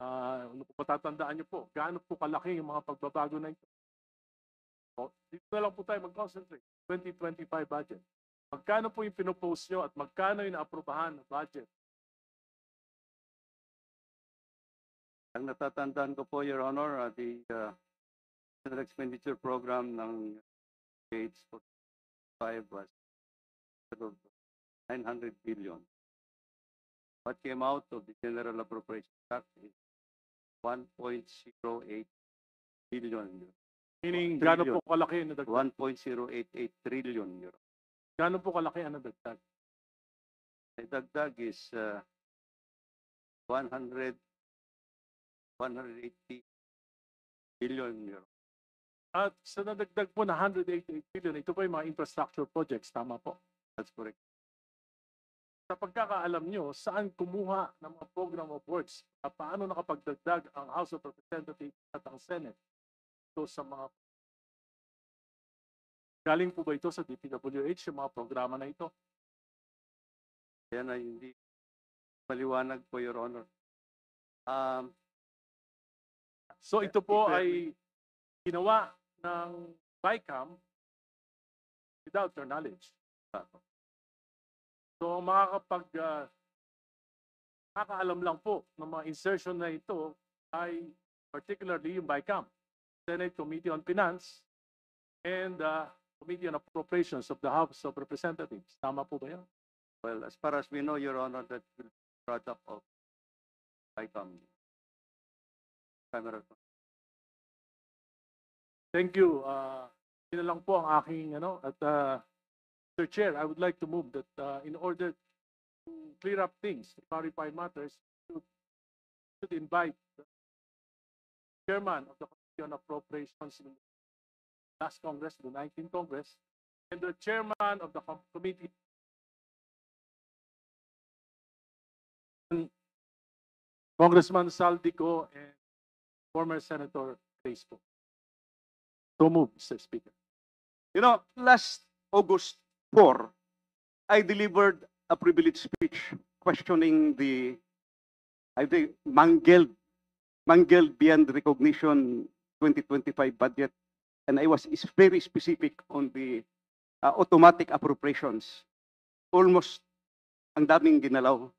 Kung matatandaan niyo po, gaano po kalaki yung mga pagbabago na ito. So, dito na lang po tayo mag-concentrate. 2025 budget. Magkano po yung pinopose nyo at magkano yung naaprubahan na budget? Ang natatandaan ko po, Your Honor, the general expenditure program ng Gates for 5 was 900 billion. What came out of the General Appropriation Act is 1.08 billion. Meaning, gaano po kalaki yung nadagdag? 1.088 trillion. Your Honor. Gaano po kalaki ang nadagdag? The dagdag is 180 billion. Your Honor. At sa nadagdag po na 188 billion, ito po yung mga infrastructure projects, tama po? That's correct. Sa pagkakaalam nyo, saan kumuha ng mga program of works? Paano nakapagdagdag ang House of Representatives at ang Senate? Ito sa mga... Galing po ba ito sa DPWH, yung mga programa na ito? Yan ay hindi maliwanag po, Your Honor. So ito po ay ginawa ng BICAM without your knowledge. So makakaalam lang po ng mga insertion na ito ay particularly yung BICAM, Senate Committee on Finance, and Committee on Appropriations of the House of Representatives. Tama po ba yan? Well, as far as we know, Your Honor, that will be a product of BICAM. Thank you. Yun lang po ang aking at Mr. Chair, I would like to move that in order to clear up things, to clarify matters, should invite the chairman of the Committee on Appropriations in the last Congress, the 19th Congress, and the chairman of the committee, Congressman Saldico and former Senator Crespo. So move, Mr. Speaker. You know, last August 4, I delivered a privileged speech questioning the, I think, mangled beyond recognition 2025 budget. And I was very specific on the automatic appropriations. Almost ang daming ginalaw.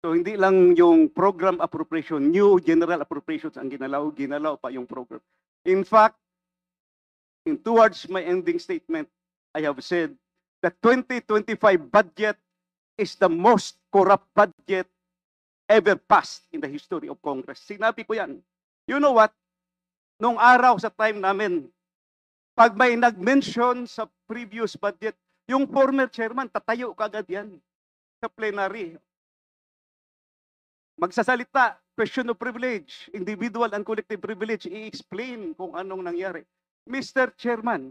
So hindi lang yung program appropriation, new general appropriations ang ginalaw pa yung program. In fact, towards my ending statement, I have said that 2025 budget is the most corrupt budget ever passed in the history of Congress. Sinabi ko yan. You know what? Nung araw sa time namin, pag may nag-mention sa previous budget, yung former chairman, tatayo kagad yan sa plenary. Magsasalita, question of privilege, individual and collective privilege, i-explain kung anong nangyari. Mr. Chairman,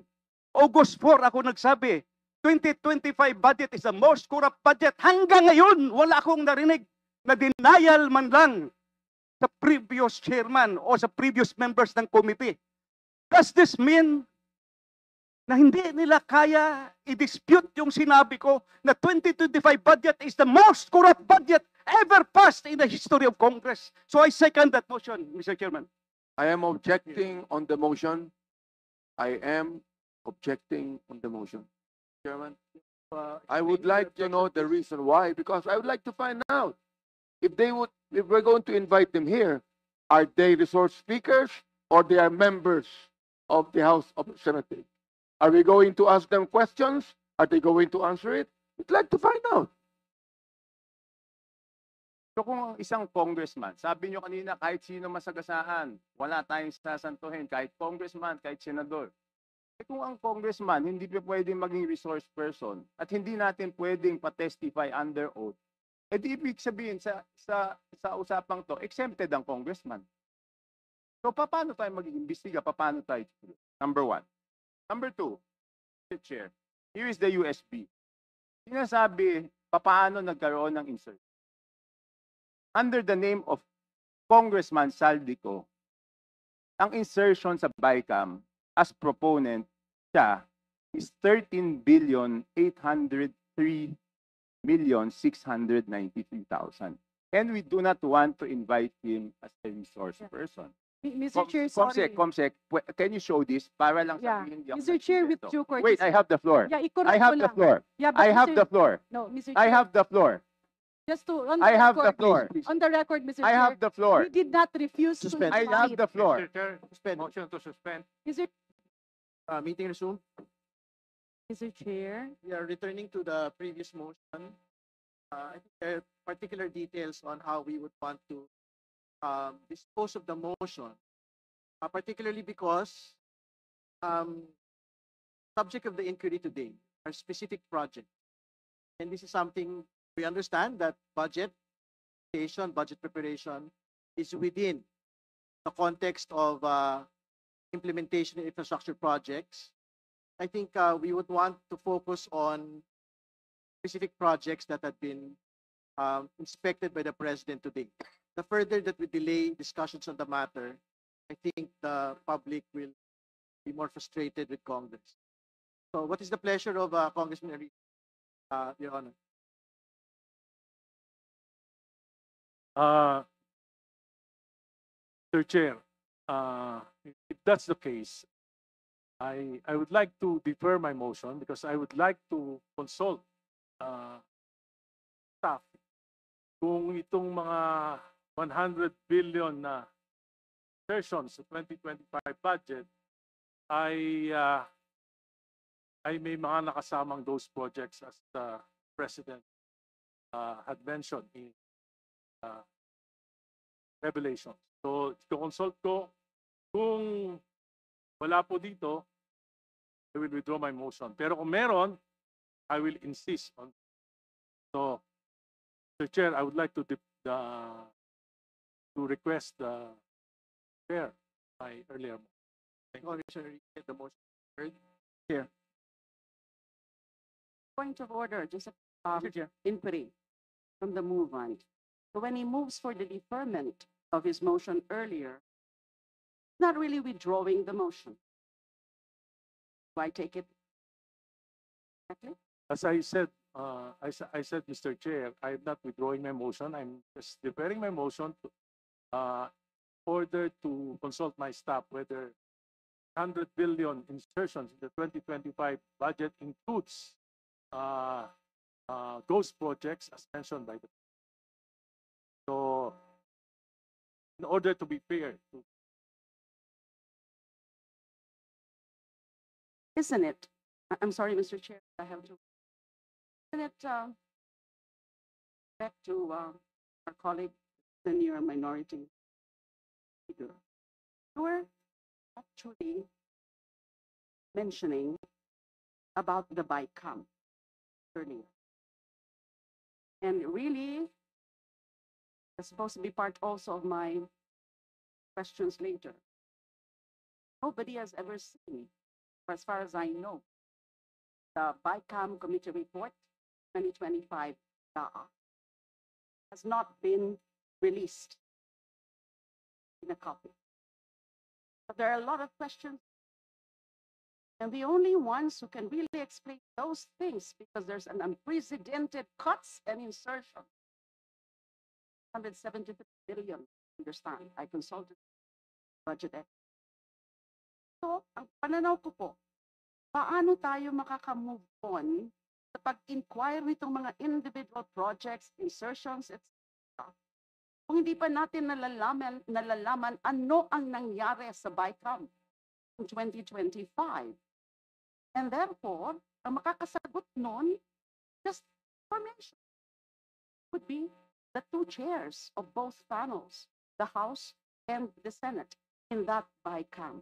August 4 ako nagsabi, 2025 budget is the most corrupt budget. Hanggang ngayon, wala akong narinig na denial man lang sa previous chairman o sa previous members ng committee. Does this mean na hindi nila kaya i-dispute yung sinabi ko na 2025 budget is the most corrupt budget ever passed in the history of Congress? So I second that motion, Mr. Chairman. I am objecting on the motion. I am objecting on the motion. Chairman, I would like to know the reason why, because I would like to find out if we're going to invite them here, are they resource speakers or they are members of the House of Representatives? Are we going to ask them questions? Are they going to answer it? We'd like to find out. So kung isang congressman, sabi nyo kanina kahit sino masagasaan, wala tayong sasantuhin, kahit congressman, kahit senador. Eh kung ang congressman hindi pa pwedeng maging resource person at hindi natin pwedeng pa-testify under oath, eh di ibig sabihin sa usapang to, exempted ang congressman. So paano tayo mag-iimbestiga? Paano tayo? Number one. Number two, Mr. Chair, here is the USB. Sinasabi, paano nagkaroon ng insert? Under the name of Congressman Saldico, ang insertion sa BICAM as proponent siya is 13,803,693,000. And we do not want to invite him as a resource Yeah. person. Mr. Chair, sorry. Comsec, can you show this para lang Yeah. sabihin hindi ako Mr. Chair, with nagsisinto. due courtesy. Wait, I have the floor. Yeah, I i-correct have ko the lang. floor. Yeah, but I have Mr. the floor. No, Mr. I Chair, have the floor. just to, on the I have the record, floor. on the record, Mr. I Chair, have the floor. we did not refuse to Suspend. I invite. have the floor. Mr. Chair, motion to suspend. Mr. Meeting resumed. Mr. Chair, We are returning to the previous motion. I think there are particular details on how we would want to dispose of the motion, particularly because subject of the inquiry today are specific projects. And this is something we understand that budget preparation is within the context of implementation of infrastructure projects. I think we would want to focus on specific projects that have been inspected by the president today. The further that we delay discussions on the matter, I think the public will be more frustrated with Congress. So what is the pleasure of Congressman Enrique, Your Honor? Mr. Chair, if that's the case, I would like to defer my motion because I would like to consult staff kung itong mga 100 billion na insertions sa 2025 budget ay may mga nakasamang those projects as the President had mentioned in Revelation. So, consult ko kung wala po dito, I will withdraw my motion. Pero kung meron, I will insist on. So, Mr. Chair, I would like to request the chair my earlier. Congressman Enrique, the motion heard. point of order, just a Mr. Chair. inquiry from the movement. So when he moves for the deferment of his motion earlier, not really withdrawing the motion. Do I take it correctly? As I said, I said, Mr. Chair, I'm not withdrawing my motion. I'm just deferring my motion to order to consult my staff whether 100 billion insertions in the 2025 budget includes those projects as mentioned by the. So, in order to be fair, Isn't it? I'm sorry, Mr. Chair, I have to. Isn't it, back to our colleague, senior minority leader, you were actually mentioning about the BICAM earlier. And really, that's supposed to be part also of my questions later. Nobody has ever seen, as far as I know, the BICAM committee report 2025 has not been released in a copy. But there are a lot of questions. And the only ones who can really explain those things, because there's an unprecedented cuts and insertion. 173 billion, understand, I consulted budget expert. So, ang pananaw ko po, paano tayo makaka-move on sa pag-inquire nitong mga individual projects, insertions, etc. Kung hindi pa natin nalalaman ano ang nangyari sa BICAM in 2025. And therefore, ang makakasagot nun, just information, would be the two chairs of both panels, the House and the Senate, in that BICAM.